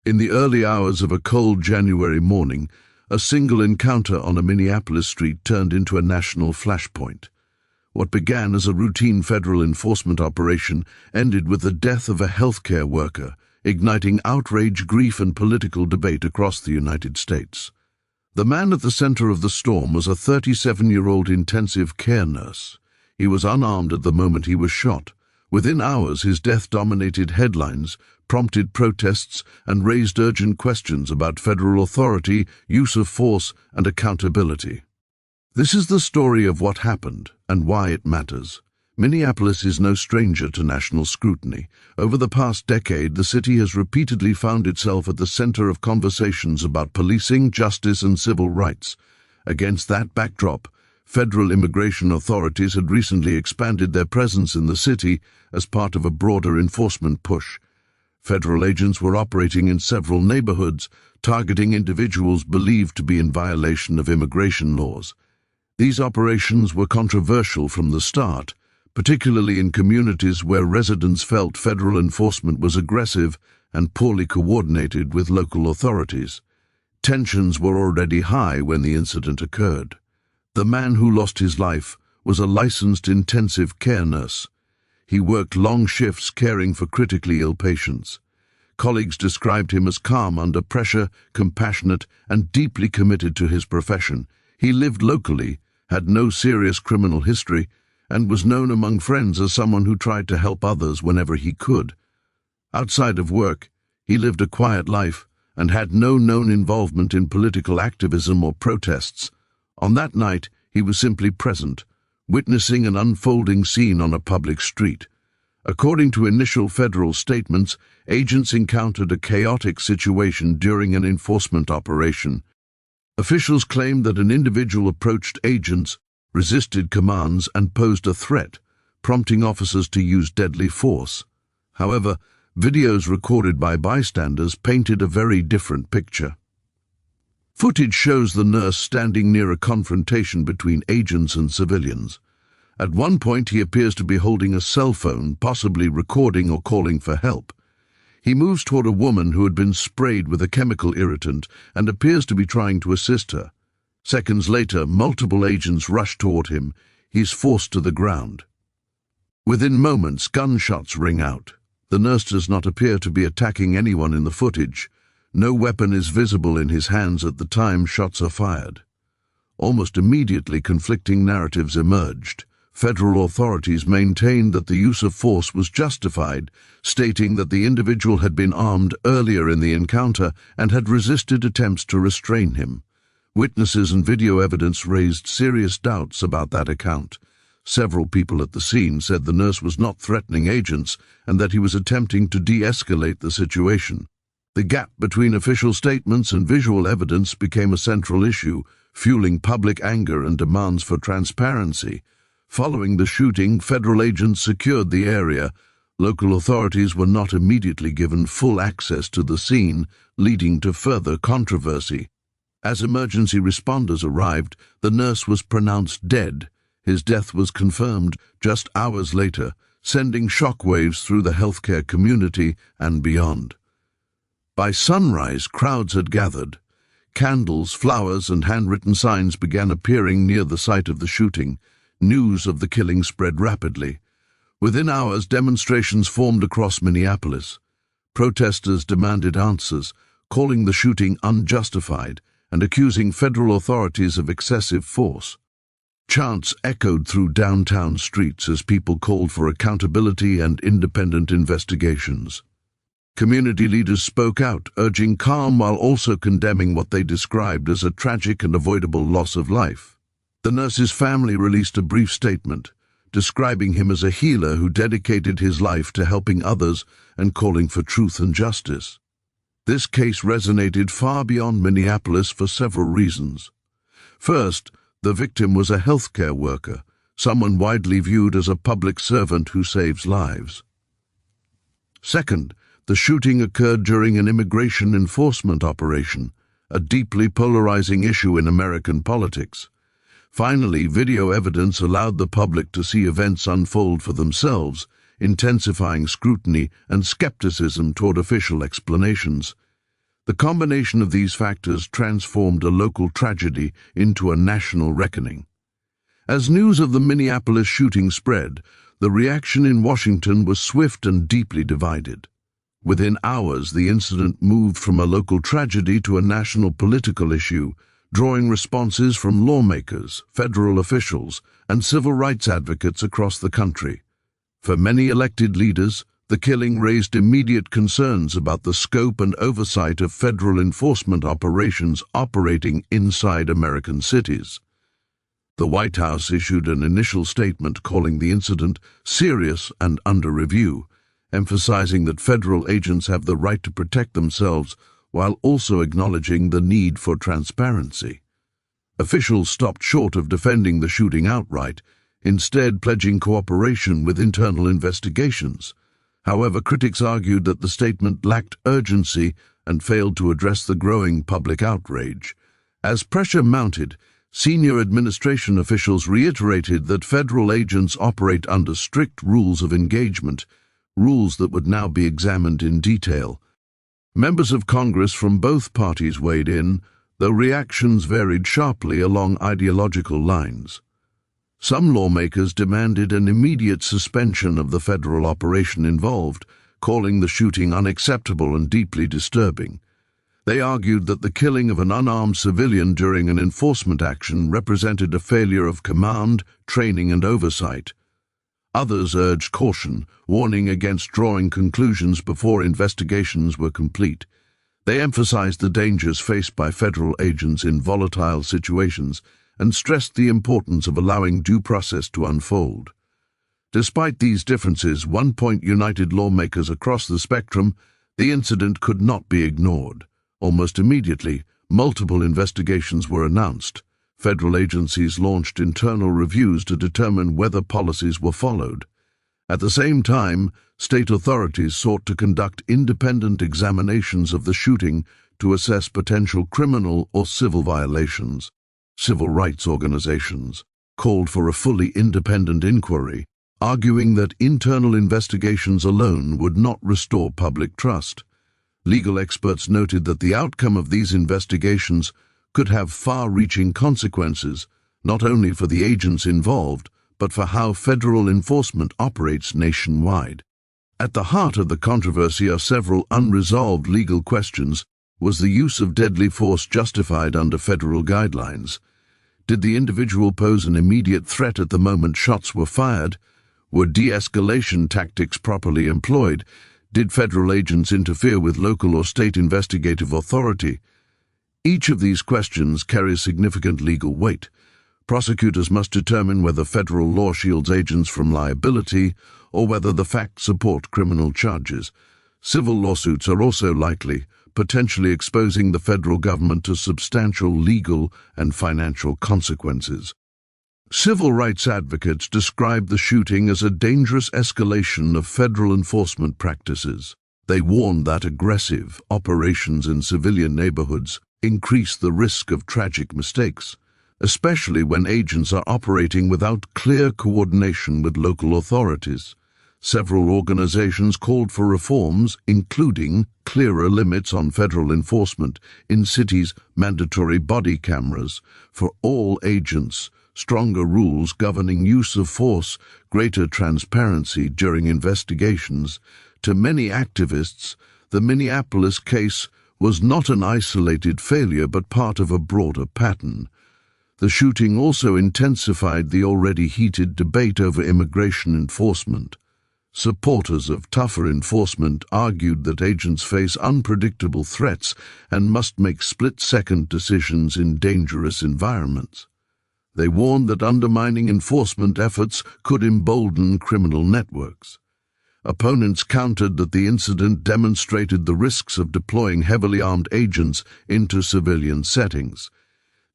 In the early hours of a cold January morning, a single encounter on a Minneapolis street turned into a national flashpoint. What began as a routine federal enforcement operation ended with the death of a healthcare worker, igniting outrage, grief, and political debate across the United States. The man at the center of the storm was a 37-year-old intensive care nurse. He was unarmed at the moment he was shot. Within hours, his death dominated headlines, prompted protests, and raised urgent questions about federal authority, use of force, and accountability. This is the story of what happened and why it matters. Minneapolis is no stranger to national scrutiny. Over the past decade, the city has repeatedly found itself at the center of conversations about policing, justice, and civil rights. Against that backdrop, federal immigration authorities had recently expanded their presence in the city as part of a broader enforcement push. Federal agents were operating in several neighborhoods, targeting individuals believed to be in violation of immigration laws. These operations were controversial from the start, particularly in communities where residents felt federal enforcement was aggressive and poorly coordinated with local authorities. Tensions were already high when the incident occurred. The man who lost his life was a licensed intensive care nurse. He worked long shifts caring for critically ill patients. Colleagues described him as calm under pressure, compassionate, and deeply committed to his profession. He lived locally, had no serious criminal history, and was known among friends as someone who tried to help others whenever he could. Outside of work, he lived a quiet life and had no known involvement in political activism or protests. On that night, he was simply present, witnessing an unfolding scene on a public street. According to initial federal statements, agents encountered a chaotic situation during an enforcement operation. Officials claimed that an individual approached agents, resisted commands, and posed a threat, prompting officers to use deadly force. However, videos recorded by bystanders painted a very different picture. Footage shows the nurse standing near a confrontation between agents and civilians. At one point, he appears to be holding a cell phone, possibly recording or calling for help. He moves toward a woman who had been sprayed with a chemical irritant and appears to be trying to assist her. Seconds later, multiple agents rush toward him. He's forced to the ground. Within moments, gunshots ring out. The nurse does not appear to be attacking anyone in the footage. No weapon is visible in his hands at the time shots are fired. Almost immediately, conflicting narratives emerged. Federal authorities maintained that the use of force was justified, stating that the individual had been armed earlier in the encounter and had resisted attempts to restrain him. Witnesses and video evidence raised serious doubts about that account. Several people at the scene said the nurse was not threatening agents and that he was attempting to de-escalate the situation. The gap between official statements and visual evidence became a central issue, fueling public anger and demands for transparency. Following the shooting, federal agents secured the area. Local authorities were not immediately given full access to the scene, leading to further controversy. As emergency responders arrived, the nurse was pronounced dead. His death was confirmed just hours later, sending shockwaves through the healthcare community and beyond. By sunrise, crowds had gathered. Candles, flowers, and handwritten signs began appearing near the site of the shooting. News of the killing spread rapidly. Within hours, demonstrations formed across Minneapolis. Protesters demanded answers, calling the shooting unjustified and accusing federal authorities of excessive force. Chants echoed through downtown streets as people called for accountability and independent investigations. Community leaders spoke out, urging calm while also condemning what they described as a tragic and avoidable loss of life. The nurse's family released a brief statement, describing him as a healer who dedicated his life to helping others and calling for truth and justice. This case resonated far beyond Minneapolis for several reasons. First, the victim was a healthcare worker, someone widely viewed as a public servant who saves lives. Second, the shooting occurred during an immigration enforcement operation, a deeply polarizing issue in American politics. Finally, video evidence allowed the public to see events unfold for themselves, intensifying scrutiny and skepticism toward official explanations. The combination of these factors transformed a local tragedy into a national reckoning. As news of the Minneapolis shooting spread, the reaction in Washington was swift and deeply divided. Within hours, the incident moved from a local tragedy to a national political issue, drawing responses from lawmakers, federal officials, and civil rights advocates across the country. For many elected leaders, the killing raised immediate concerns about the scope and oversight of federal enforcement operations operating inside American cities. The White House issued an initial statement calling the incident serious and under review, emphasizing that federal agents have the right to protect themselves while also acknowledging the need for transparency. Officials stopped short of defending the shooting outright, instead pledging cooperation with internal investigations. However, critics argued that the statement lacked urgency and failed to address the growing public outrage. As pressure mounted, senior administration officials reiterated that federal agents operate under strict rules of engagement, rules that would now be examined in detail. Members of Congress from both parties weighed in, though reactions varied sharply along ideological lines. Some lawmakers demanded an immediate suspension of the federal operation involved, calling the shooting unacceptable and deeply disturbing. They argued that the killing of an unarmed civilian during an enforcement action represented a failure of command, training, and oversight. Others urged caution, warning against drawing conclusions before investigations were complete. They emphasized the dangers faced by federal agents in volatile situations and stressed the importance of allowing due process to unfold. Despite these differences, one point united lawmakers across the spectrum: the incident could not be ignored. Almost immediately, multiple investigations were announced. Federal agencies launched internal reviews to determine whether policies were followed. At the same time, state authorities sought to conduct independent examinations of the shooting to assess potential criminal or civil violations. Civil rights organizations called for a fully independent inquiry, arguing that internal investigations alone would not restore public trust. Legal experts noted that the outcome of these investigations could have far-reaching consequences, not only for the agents involved, but for how federal enforcement operates nationwide. At the heart of the controversy are several unresolved legal questions. Was the use of deadly force justified under federal guidelines? Did the individual pose an immediate threat at the moment shots were fired? Were de-escalation tactics properly employed? Did federal agents interfere with local or state investigative authority? Each of these questions carries significant legal weight. Prosecutors must determine whether federal law shields agents from liability or whether the facts support criminal charges. Civil lawsuits are also likely, potentially exposing the federal government to substantial legal and financial consequences. Civil rights advocates described the shooting as a dangerous escalation of federal enforcement practices. They warned that aggressive operations in civilian neighborhoods increase the risk of tragic mistakes, especially when agents are operating without clear coordination with local authorities. Several organizations called for reforms, including clearer limits on federal enforcement in cities, mandatory body cameras for all agents, stronger rules governing use of force, greater transparency during investigations. To many activists, the Minneapolis case was not an isolated failure but part of a broader pattern. The shooting also intensified the already heated debate over immigration enforcement. Supporters of tougher enforcement argued that agents face unpredictable threats and must make split-second decisions in dangerous environments. They warned that undermining enforcement efforts could embolden criminal networks. Opponents countered that the incident demonstrated the risks of deploying heavily armed agents into civilian settings.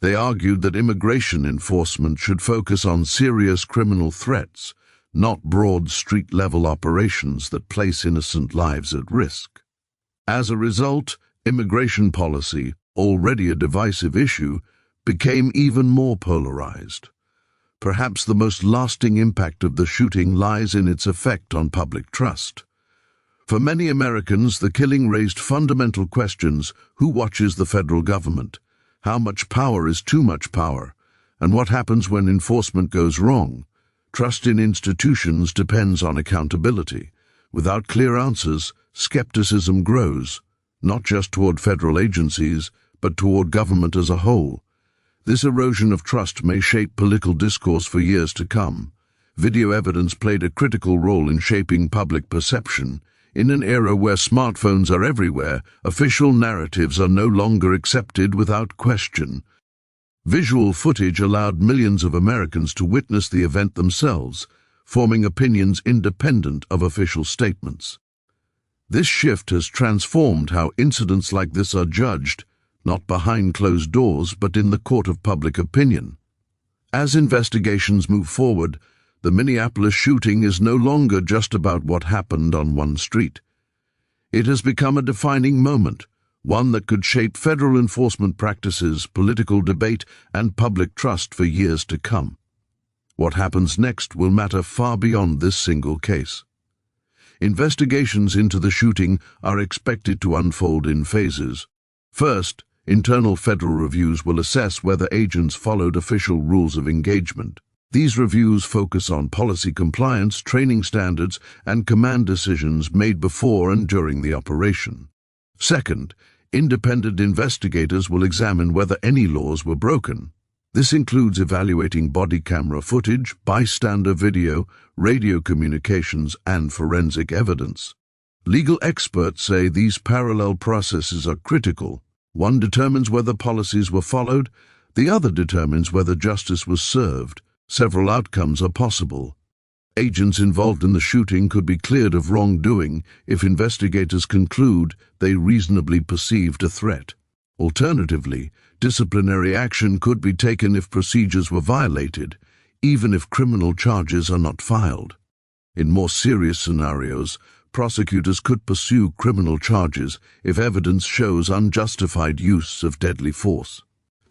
They argued that immigration enforcement should focus on serious criminal threats, not broad street-level operations that place innocent lives at risk. As a result, immigration policy, already a divisive issue, became even more polarized. Perhaps the most lasting impact of the shooting lies in its effect on public trust. For many Americans, the killing raised fundamental questions: who watches the federal government? How much power is too much power? And what happens when enforcement goes wrong? Trust in institutions depends on accountability. Without clear answers, skepticism grows, not just toward federal agencies, but toward government as a whole. This erosion of trust may shape political discourse for years to come. Video evidence played a critical role in shaping public perception. In an era where smartphones are everywhere, official narratives are no longer accepted without question. Visual footage allowed millions of Americans to witness the event themselves, forming opinions independent of official statements. This shift has transformed how incidents like this are judged, not behind closed doors, but in the court of public opinion. As investigations move forward, the Minneapolis shooting is no longer just about what happened on one street. It has become a defining moment, one that could shape federal enforcement practices, political debate, and public trust for years to come. What happens next will matter far beyond this single case. Investigations into the shooting are expected to unfold in phases. First, internal federal reviews will assess whether agents followed official rules of engagement. These reviews focus on policy compliance, training standards, and command decisions made before and during the operation. Second, independent investigators will examine whether any laws were broken. This includes evaluating body camera footage, bystander video, radio communications, and forensic evidence. Legal experts say these parallel processes are critical. One determines whether policies were followed, the other determines whether justice was served. Several outcomes are possible. Agents involved in the shooting could be cleared of wrongdoing if investigators conclude they reasonably perceived a threat. Alternatively, disciplinary action could be taken if procedures were violated, even if criminal charges are not filed. In more serious scenarios, prosecutors could pursue criminal charges if evidence shows unjustified use of deadly force.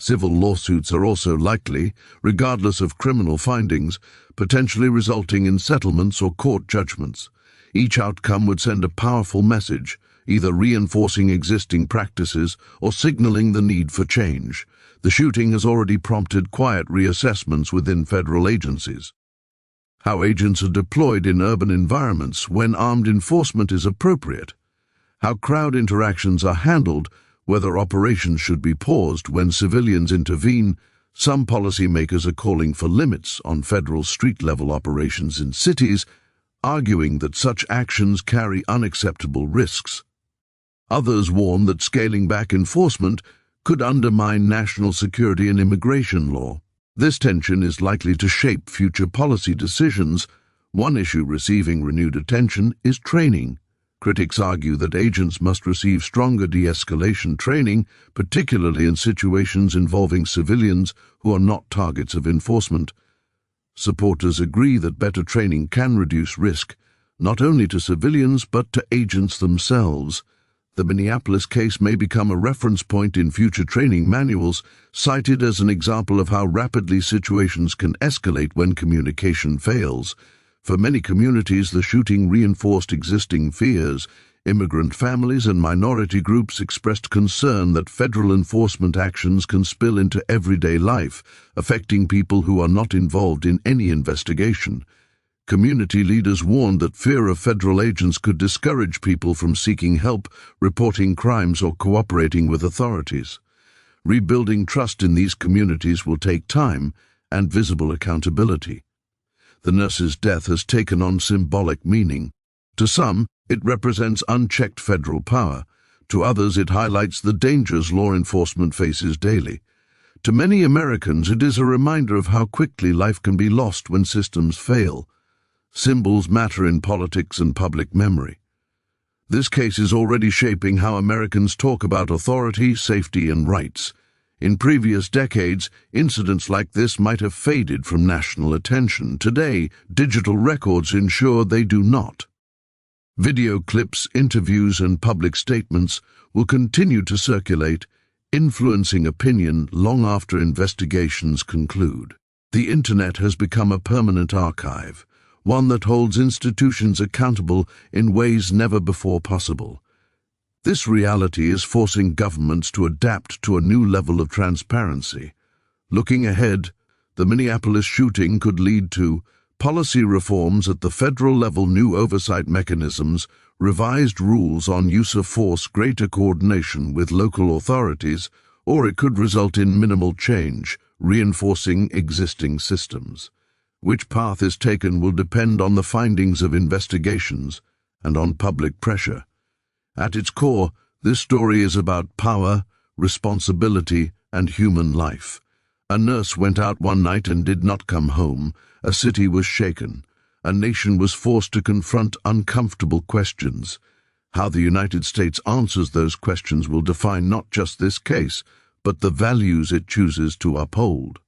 Civil lawsuits are also likely, regardless of criminal findings, potentially resulting in settlements or court judgments. Each outcome would send a powerful message, either reinforcing existing practices or signaling the need for change. The shooting has already prompted quiet reassessments within federal agencies. How agents are deployed in urban environments when armed enforcement is appropriate. How crowd interactions are handled, whether operations should be paused when civilians intervene. Some policymakers are calling for limits on federal street-level operations in cities, arguing that such actions carry unacceptable risks. Others warn that scaling back enforcement could undermine national security and immigration law. This tension is likely to shape future policy decisions. One issue receiving renewed attention is training. Critics argue that agents must receive stronger de-escalation training, particularly in situations involving civilians who are not targets of enforcement. Supporters agree that better training can reduce risk, not only to civilians but to agents themselves. The Minneapolis case may become a reference point in future training manuals, cited as an example of how rapidly situations can escalate when communication fails. For many communities, the shooting reinforced existing fears. Immigrant families and minority groups expressed concern that federal enforcement actions can spill into everyday life, affecting people who are not involved in any investigation. Community leaders warned that fear of federal agents could discourage people from seeking help, reporting crimes, or cooperating with authorities. Rebuilding trust in these communities will take time and visible accountability. The nurse's death has taken on symbolic meaning. To some, it represents unchecked federal power. To others, it highlights the dangers law enforcement faces daily. To many Americans, it is a reminder of how quickly life can be lost when systems fail. Symbols matter in politics and public memory. This case is already shaping how Americans talk about authority, safety, and rights. In previous decades, incidents like this might have faded from national attention. Today, digital records ensure they do not. Video clips, interviews, and public statements will continue to circulate, influencing opinion long after investigations conclude. The Internet has become a permanent archive, one that holds institutions accountable in ways never before possible. This reality is forcing governments to adapt to a new level of transparency. Looking ahead, the Minneapolis shooting could lead to policy reforms at the federal level, new oversight mechanisms, revised rules on use of force, greater coordination with local authorities, or it could result in minimal change, reinforcing existing systems. Which path is taken will depend on the findings of investigations and on public pressure. At its core, this story is about power, responsibility, and human life. A nurse went out one night and did not come home. A city was shaken. A nation was forced to confront uncomfortable questions. How the United States answers those questions will define not just this case, but the values it chooses to uphold.